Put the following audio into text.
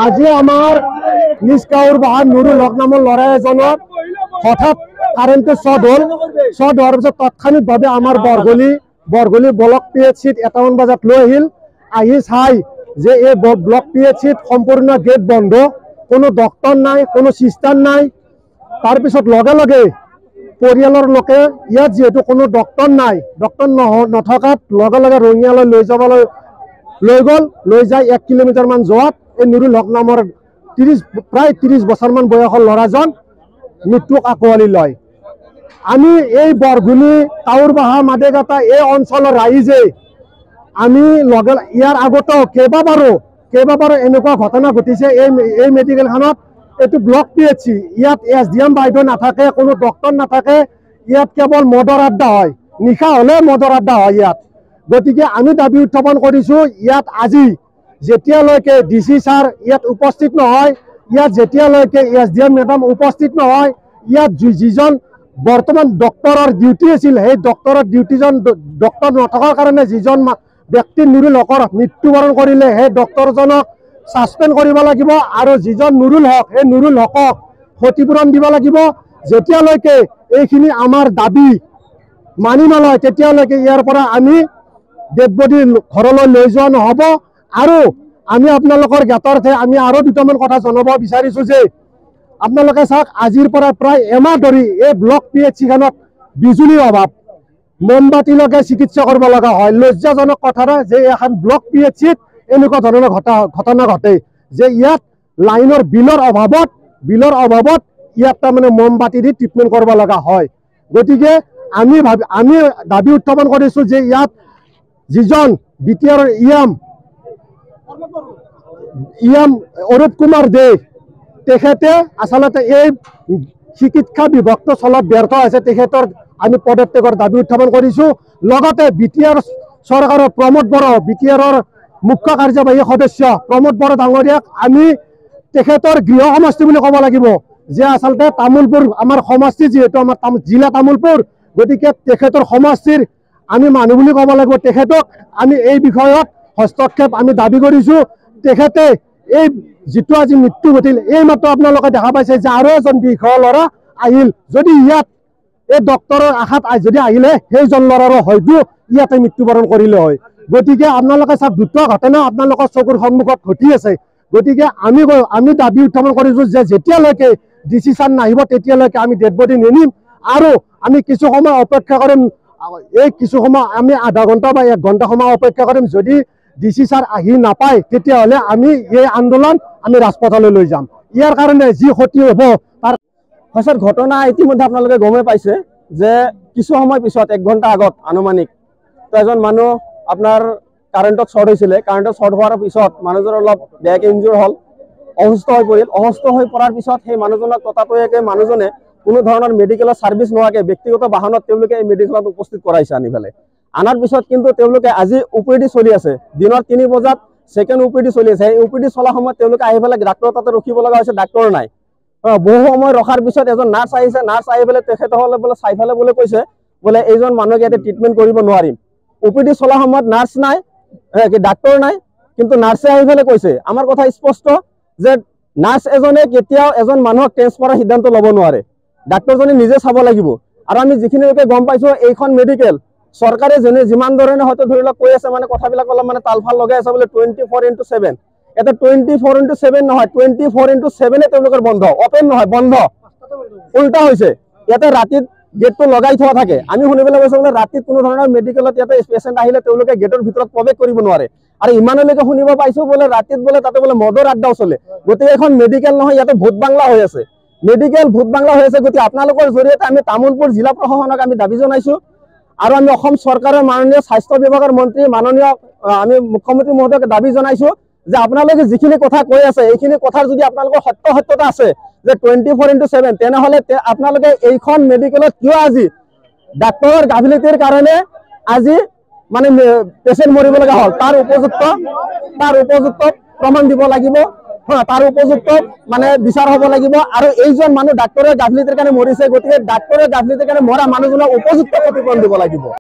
আজি আমাৰ নিজ গাঁৱৰ বাহান নুৰুল হক নামৰ ল'ৰা এজনৰ হঠাৎ কাৰেণ্টে শ্বৰ্ট হোৱাৰ পিছত তাৎক্ষণিকভাৱে আমাৰ বৰগলি ব্লক PHCত 1মান বজাত লৈ আহি চাই যে এই ব্লক PHCত সম্পূৰ্ণ গেট বন্ধ, কোনো ডক্টৰ নাই, কোনো চিষ্টাৰ নাই। তাৰপিছত লগে লগে পৰিয়ালৰ লোকে ইয়াত যিহেতু কোনো ডক্টৰ নাই, ডক্টৰ নথকাত লগে লগে ৰঙিয়ালৈ লৈ গ'ল। লৈ যাই 1 কিলোমিটাৰমান যোৱাত এই নুৰুল হক নামৰ প্ৰায় 30 বছৰমান বয়সৰ ল'ৰাজন মৃত্যুক আকোৱালি লয়। আমি এই বৰগুলি কাউৰবাহা মাদেগাটা এই অঞ্চলৰ ৰাইজে আমি ইয়াৰ আগতেও কেইবাবাৰো এনেকুৱা ঘটনা ঘটিছে। এই মেডিকেলখনত এইটো ব্লক PHC, ইয়াত SDM বাইদেউ নাথাকে, কোনো ডক্টৰ নাথাকে, ইয়াত কেৱল মদৰ আড্ডা হয়, নিশা হ'লে মদৰ আড্ডা হয় ইয়াত। গতিকে আমি দাবী উত্থাপন কৰিছোঁ, ইয়াত আজি যেতিয়ালৈকে DC ছাৰ ইয়াত উপস্থিত নহয়, ইয়াত যেতিয়ালৈকে SDM মেডাম উপস্থিত নহয়, ইয়াত যিজন বৰ্তমান ডক্টৰৰ ডিউটি আছিল, সেই ডক্টৰৰ ডিউটিজন ডক্টৰ নথকাৰ কাৰণে যিজন ব্যক্তি নুৰুল হকৰ মৃত্যুবৰণ কৰিলে, সেই ডক্টৰজনক ছাছপেণ্ড কৰিব লাগিব আৰু যিজন নুৰুল হক, সেই নুৰুল হকক ক্ষতিপূৰণ দিব লাগিব। যেতিয়ালৈকে এইখিনি আমাৰ দাবী মানি নলয়, তেতিয়ালৈকে ইয়াৰ পৰা আমি ডেড বডি ঘৰলৈ লৈ যোৱা নহ'ব। আৰু আমি আপোনালোকৰ জ্ঞাতাৰ্থে আমি আৰু দুটামান কথা জনাব বিচাৰিছোঁ যে আপোনালোকে চাওক, আজিৰ পৰা প্ৰায় এমাহ ধৰি এই ব্লক PHCখনত বিজুলীৰ অভাৱ, মমবাতি লগাই চিকিৎসা কৰিব লগা হয়। লজ্জাজনক কথা যে এখন ব্লক PHCত এনেকুৱা ধৰণৰ ঘটনা ঘটে যে ইয়াত লাইনৰ বিলৰ অভাৱত ইয়াত তাৰমানে মমবাতি দি ট্ৰিটমেণ্ট কৰিব লগা হয়। গতিকে আমি দাবী উত্থাপন কৰিছোঁ যে ইয়াত যিজন BTR EM অৰূপ কুমাৰ দে, তেখেতে আচলতে এই চিকিৎসা বিভাগটো চলাত ব্যৰ্থ হৈছে, তেখেতৰ আমি পদত্যাগৰ দাবী উত্থাপন কৰিছোঁ। লগতে BTR চৰকাৰৰ প্ৰমোদ বড়ো, BTRৰ মুখ্য কাৰ্যবাহী সদস্য প্ৰমোদ বড়ো ডাঙৰীয়াক আমি তেখেতৰ গৃহ সমষ্টি বুলি ক'ব লাগিব, যে আচলতে তামোলপুৰ আমাৰ সমষ্টি, যিহেতু আমাৰ জিলা তামোলপুৰ, গতিকে তেখেতৰ সমষ্টিৰ আমি মানুহ বুলি ক'ব লাগিব। তেখেতক আমি এই বিষয়ত হস্তক্ষেপ আমি দাবী কৰিছোঁ। তেখেতে এই যিটো আজি মৃত্যু ঘটিল, এই মাত্ৰ আপোনালোকে দেখা পাইছে যে আৰু এজন বিষয়া ল'ৰা আহিল, যদি ইয়াত এই ডক্টৰৰ আশাত যদি আহিলে সেইজন ল'ৰাৰো হয়তো ইয়াতে মৃত্যুবৰণ কৰিলে হয়। গতিকে আপোনালোকে চাওক, দুটা ঘটনা আপোনালোকৰ চকুৰ সন্মুখত ঘটি আছে। গতিকে আমি দাবী উত্থাপন কৰিছোঁ যে যেতিয়ালৈকে DC ছাৰ নাহিব তেতিয়ালৈকে আমি ডেড বডি নিনিম আৰু আমি কিছু সময় অপেক্ষা কৰিম। এই কিছু সময় আমি আধা ঘণ্টা বা 1 ঘণ্টা সময় অপেক্ষা কৰিম। যদি DC ছাৰ আহি নাপায় তেতিয়াহ'লে আমি এই আন্দোলন আমি ৰাজপথলৈ লৈ যাম। ইয়াৰ কাৰণে যি ক্ষতি হ'ব তাৰ পাছত ঘটনা ইতিমধ্যে আপোনালোকে গমেই পাইছে যে কিছু সময় পিছত 1 ঘণ্টা আগত আনুমানিক এজন মানুহ আপোনাৰ কাৰেণ্টত শ্বৰ্ট হৈছিলে। কাৰেণ্টত শ্বৰ্ট হোৱাৰ পিছত মানুহজন অলপ বেয়াকৈ ইনজুৰ হ'ল, অসুস্থ হৈ পৰিল। অসুস্থ হৈ পৰাৰ পিছত সেই মানুহজনক ততাতৈয়াকৈ মানুহজনে কোনো ধৰণৰ মেডিকেলৰ ছাৰ্ভিচ নোহোৱাকৈ ব্যক্তিগত বাহনত তেওঁলোকে এই মেডিকেলত উপস্থিত কৰাইছে। আনাৰ পিছত কিন্তু তেওঁলোকে আজি OPD চলি আছে, দিনৰ 3 বজাত সেকেন্ড OPD চলি আছে। এই OPD চলাৰ সময়ত তেওঁলোকে আহি পেলাই ডাক্তৰৰ তাতে ৰখিব লগা হৈছে, ডাক্তৰ নাই। বহু সময় ৰখাৰ পিছত এজন নাৰ্ছ আহিছে, নাৰ্ছ আহি পেলাই তেখেতসকলে বোলে চাই পেলাই বোলে কৈছে বোলে এইজন মানুহক ইয়াতে ট্ৰিটমেণ্ট কৰিব নোৱাৰিম। OPD চলাৰ সময়ত নাৰ্ছ নাই, ডাক্তৰ নাই, কিন্তু নাৰ্ছে আহি পেলাই কৈছে, আমাৰ কথা স্পষ্ট যে নাৰ্ছ এজনে কেতিয়াও এজন মানুহক ট্ৰেন্সফাৰৰ সিদ্ধান্ত ল'ব নোৱাৰে, ডাক্তৰজনে নিজে চাব লাগিব। আৰু আমি যিখিনিলৈকে গম পাইছোঁ এইখন মেডিকেল চৰকাৰে যিমান ধৰণে হয়তো ধৰি লওক কৈ আছে, মানে কথাবিলাক অলপ মানে তালফাল লগাই আছে বোলে 24/7। এটা 24/7 নহয়, 24/7 তেওঁলোকৰ বন্ধ, অপেন নহয়, বন্ধ উল্টা হৈছে। ইয়াতে ৰাতিত গেটটো লগাই থোৱা থাকে। আমি শুনিবলৈ পাইছোঁ বোলে ৰাতিত কোনো ধৰণৰ মেডিকেলত ইয়াতে পেচেণ্ট আহিলে তেওঁলোকে গেটৰ ভিতৰত প্ৰৱেশ কৰিব নোৱাৰে। আৰু ইমানলৈকে শুনিব পাইছোঁ বোলে ৰাতিত বোলে তাতে বোলে মদৰ আড্ডাও চলে। গতিকে এখন মেডিকেল নহয়, ইয়াতে ভূত বাংলা হৈ আছে, মেডিকেল ভূত বাংলা হৈ আছে। গতিকে আপোনালোকৰ জৰিয়তে আমি তামোলপুৰ জিলা প্ৰশাসনক আমি দাবী জনাইছোঁ আৰু আমি অসম চৰকাৰৰ মাননীয় স্বাস্থ্য বিভাগৰ মন্ত্ৰী মাননীয় আমি মুখ্যমন্ত্ৰী মহোদয়ক দাবী জনাইছোঁ যে আপোনালোকে যিখিনি কথা কৈ আছে এইখিনি কথাৰ যদি আপোনালোকৰ সত্যতা আছে যে 24/7, তেনেহ'লে আপোনালোকে এইখন মেডিকেলত কিয় আজি ডাক্তৰৰ গাফিলতিৰ কাৰণে আজি মানে পেচেণ্ট মৰিব লগা হ'ল, তাৰ উপযুক্ত প্ৰমাণ দিব লাগিব, তাৰ উপযুক্ত মানে বিচাৰ হ'ব লাগিব। আৰু এইজন মানুহ ডাক্তৰৰ গাফিলতিৰ কাৰণে মৰিছে, গতিকে ডাক্তৰৰ গাফিলতিৰ কাৰণে মৰা মানুহজনক উপযুক্ত ক্ষতিপূৰণ দিব লাগিব।